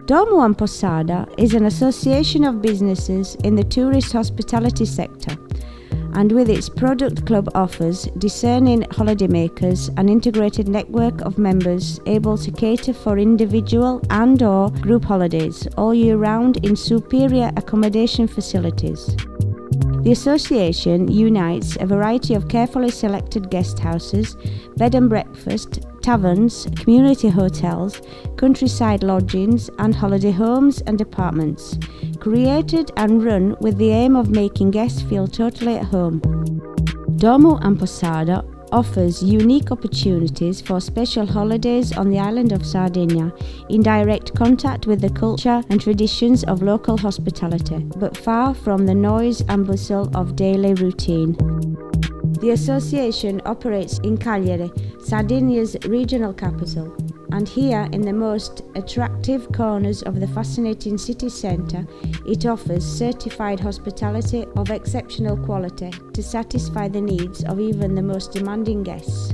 Dormo and Posada is an association of businesses in the tourist hospitality sector, and with its product club offers discerning holidaymakers an integrated network of members able to cater for individual and/or group holidays all year round in superior accommodation facilities. The association unites a variety of carefully selected guest houses, bed and breakfast, taverns, community hotels, countryside lodgings and holiday homes and apartments, created and run with the aim of making guests feel totally at home. Dormo and Posada offers unique opportunities for special holidays on the island of Sardinia, in direct contact with the culture and traditions of local hospitality, but far from the noise and bustle of daily routine. The association operates in Cagliari, Sardinia's regional capital, and here in the most attractive corners of the fascinating city centre, it offers certified hospitality of exceptional quality to satisfy the needs of even the most demanding guests.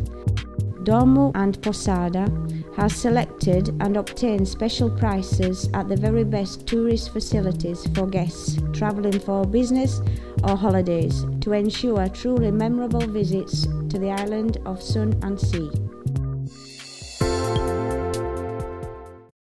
Dormo and Posada has selected and obtained special prices at the very best tourist facilities for guests travelling for business or holidays to ensure truly memorable visits to the island of sun and sea.